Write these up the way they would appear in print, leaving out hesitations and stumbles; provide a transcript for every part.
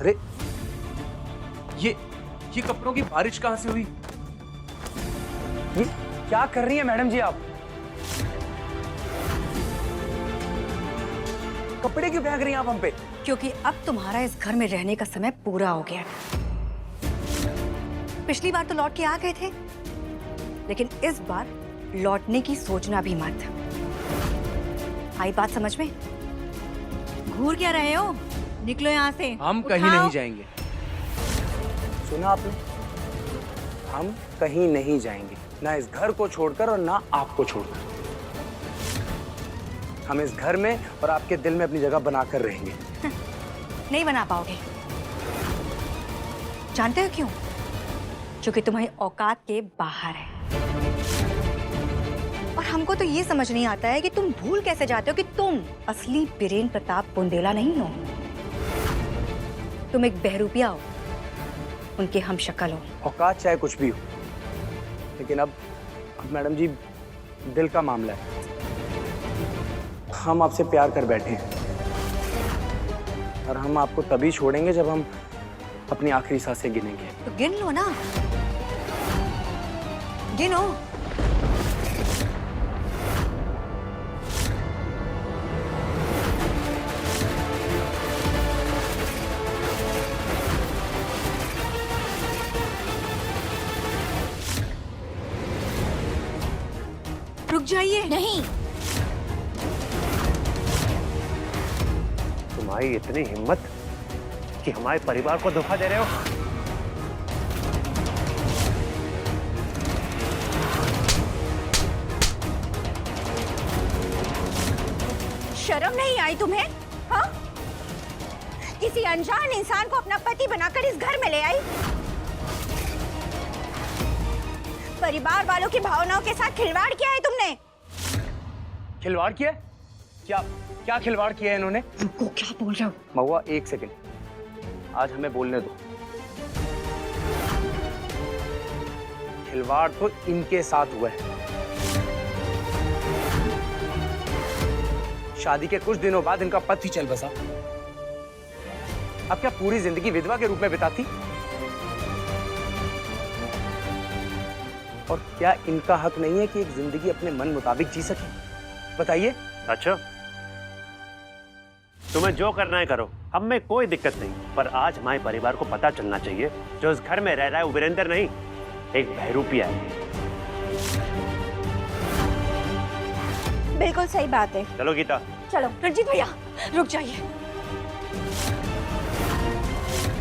अरे ये कपड़ों की बारिश कहां से हुई? ये क्या कर रही है मैडम जी आप? कपड़े क्यों फेंक रही हैं आप हम पे? क्योंकि अब तुम्हारा इस घर में रहने का समय पूरा हो गया है। पिछली बार तो लौट के आ गए थे, लेकिन इस बार लौटने की सोचना भी मत। आई बात समझ में? घूर क्या रहे हो? निकलो यहाँ से। हम कहीं नहीं जाएंगे। सुना आपने? हम कहीं नहीं जाएंगे, ना इस घर को छोड़कर और ना आपको छोड़कर। हम इस घर में और आपके दिल में अपनी जगह बनाकर रहेंगे। नहीं बना पाओगे। जानते हो क्यों? क्योंकि तुम्हारी औकात के बाहर है। और हमको तो ये समझ नहीं आता है कि तुम भूल कैसे जाते हो कि तुम असली बीरेन प्रताप बुंदेला नहीं हो। तुम एक बहरूपिया हो, उनके हम शक्ल हो। औकात चाहे कुछ भी हो, लेकिन अब मैडम जी दिल का मामला है। हम आपसे प्यार कर बैठे हैं और हम आपको तभी छोड़ेंगे जब हम अपनी आखिरी सांसें गिनेंगे। तो गिन लो ना, गिनो। रुक जाइए। नहीं, तुम्हारी इतनी हिम्मत कि हमारे परिवार को धोखा दे रहे हो? शर्म नहीं आई तुम्हें? हाँ? किसी अनजान इंसान को अपना पति बनाकर इस घर में ले आई। परिवार वालों की भावनाओं के साथ खिलवाड़ किया है तुमने। खिलवाड़ किया? क्या खिलवाड़ किया है इन्होंने? रुको, क्या बोल रहे हो? महुआ एक सेकंड, आज हमें बोलने दो। खिलवाड़ तो इनके साथ हुआ है। शादी के कुछ दिनों बाद इनका पति चल बसा। अब क्या पूरी जिंदगी विधवा के रूप में बिताती? और क्या इनका हक नहीं है कि एक जिंदगी अपने मन मुताबिक जी सके? बताइए। अच्छा, तुम्हें जो करना है करो, हम में कोई दिक्कत नहीं। पर आज हमारे परिवार को पता चलना चाहिए जो इस घर में रह रहा है वो वीरेंद्र नहीं, एक बहरूपिया है। बिल्कुल सही बात है। चलो गीता, चलो। रणजीत भैया रुक जाइए।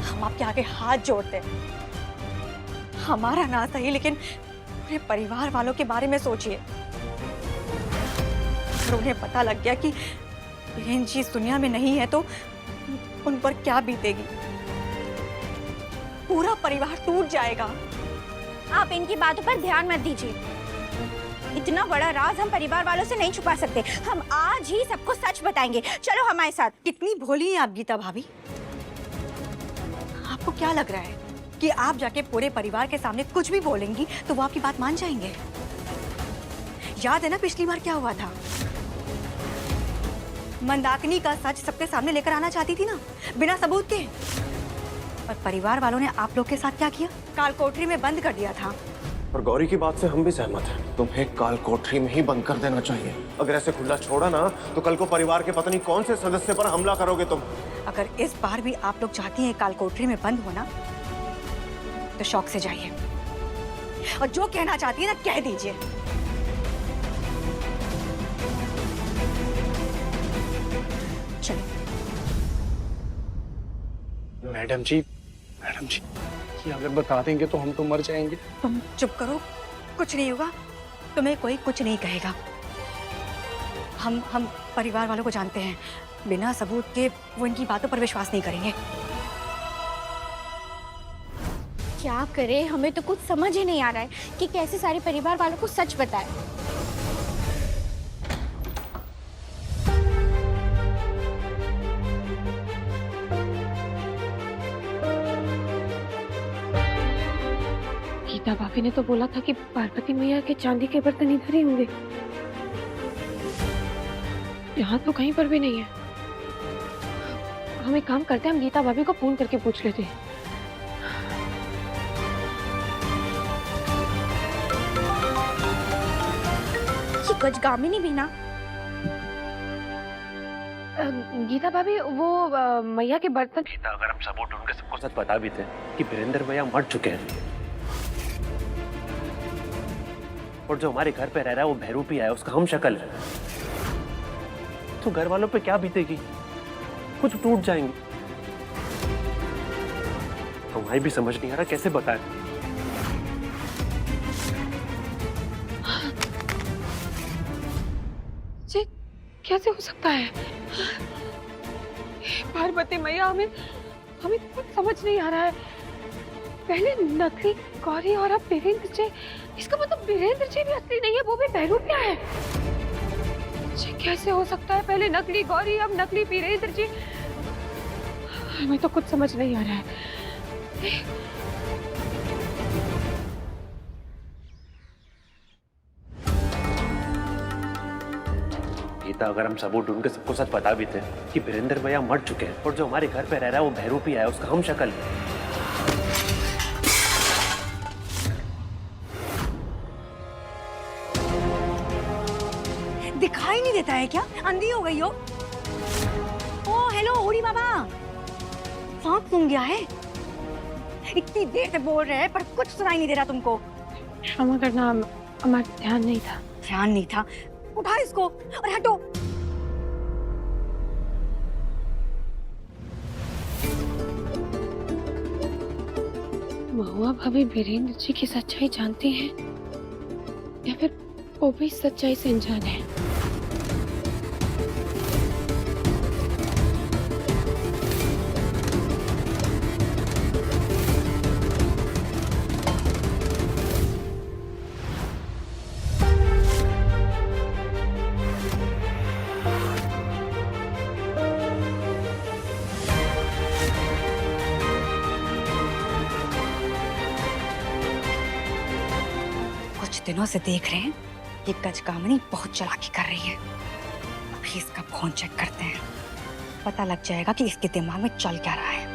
हम आपके आगे हाथ जोड़ते हैं। हमारा ना सही, लेकिन पूरे परिवार वालों के बारे में सोचिए। अगर उन्हें पता लग गया कि बहन जी इस दुनिया में नहीं है तो उन पर क्या बीतेगी? पूरा परिवार टूट जाएगा। आप इनकी बातों पर ध्यान मत दीजिए। इतना बड़ा राज हम परिवार वालों से नहीं छुपा सकते। हम आज ही सबको सच बताएंगे। चलो हमारे साथ। कितनी भोली हैं आप गीता भाभी। आपको क्या लग रहा है कि आप जाके पूरे परिवार के सामने कुछ भी बोलेंगी तो वो आपकी बात मान जाएंगे? याद है ना पिछली बार क्या हुआ था? मंदाकिनी का सच सबके सामने लेकर आना चाहती थी ना, बिना सबूत के। और परिवार वालों ने आप लोग के साथ क्या किया? काल कोठरी में बंद कर दिया था। और गौरी की बात से हम भी सहमत हैं। तुम्हें काल कोठरी में ही बंद कर देना चाहिए। अगर ऐसे खुला छोड़ा ना तो कल को परिवार के पता नहीं कौन से सदस्य पर हमला करोगे तुम। अगर इस बार भी आप लोग चाहती हैं काल कोठरी में बंद होना तो शौक से जाइए, और जो कहना चाहती है ना कह दीजिए। चलो। मैडम जी ये अगर बता देंगे तो हम तो मर जाएंगे। तुम चुप करो, कुछ नहीं होगा। तुम्हें कोई कुछ नहीं कहेगा। हम परिवार वालों को जानते हैं, बिना सबूत के वो इनकी बातों पर विश्वास नहीं करेंगे। क्या करे, हमें तो कुछ समझ ही नहीं आ रहा है कि कैसे सारे परिवार वालों को सच बताएं। गीता भाभी ने तो बोला था कि पार्वती मैया के चांदी के बर्तन इधर ही होंगे। यहाँ तो कहीं पर भी नहीं है। हम एक काम करते हैं, हम गीता भाभी को फोन करके पूछ लेते हैं। ये गजगामिनी भी ना। गीता भाभी, वो मैया के बर्तन। गीता, अगर हम सबूत ढूंढ के सबको सच बता भी थे कि वीरेंद्र भैया मर चुके हैं और जो हमारे घर पे रह रहा है वो बहरूपी है, उसका हम शक्ल है, तो घर वालों पे क्या बीतेगी? कुछ टूट जाएंगे। हमारी भी समझ नहीं आ रहा कैसे बताएं। ये कैसे हो सकता है? पार्वती मैया, हमें कुछ समझ नहीं आ रहा है। पहले नकली गौरी और अब वीरेंद्र जी। इसका मतलब वीरेंद्र जी भी असली नहीं है, वो भी बहरूपिया है। ये कैसे हो सकता है? पहले नकली गौरी, अब नकली वीरेंद्र जी। हमें तो कुछ समझ नहीं आ रहा है। गीता, अगर हम सबूत ढूंढ के सबको सच बता भी थे कि वीरेंद्र भैया मर चुके हैं और जो हमारे घर पे रह रहा है वो बहरूपी है, उसका हम शक्ल है, दिखाई नहीं देता है क्या? अंधी हो गई हो? ओ हेलो ओड़ी बाबा, सांप सूंघ गया है? इतनी देर से बोल रहे हैं पर कुछ सुनाई नहीं दे रहा तुमको। क्षमा करना, हमारा ध्यान नहीं था। ध्यान नहीं था? उठा इसको और हटो। महुआ भाभी वीरेंद्र जी की सच्चाई जानती हैं या फिर वो भी सच्चाई से अनजान है? कुछ दिनों से देख रहे हैं ये गजगामिनी बहुत चालाकी कर रही है। अभी इसका फोन चेक करते हैं, पता लग जाएगा कि इसके दिमाग में चल क्या रहा है।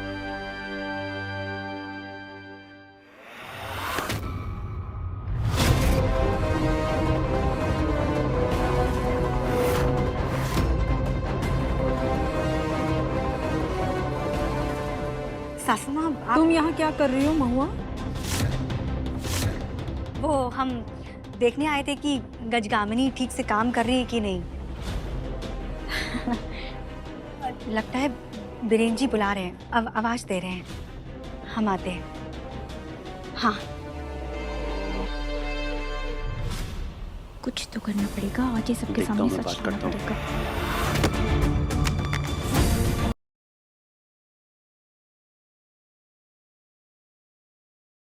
सासू माँ, तुम यहाँ क्या कर रही हो महुआ? वो हम देखने आए थे कि गजगामिनी ठीक से काम कर रही है कि नहीं। लगता है बीरेन जी बुला रहे हैं, अब आवाज दे रहे हैं, हम आते हैं। हाँ, कुछ तो करना पड़ेगा, आज ये सबके देखता सामने हूँ, मैं सच बात कहना करता हूँ। पड़ेगा।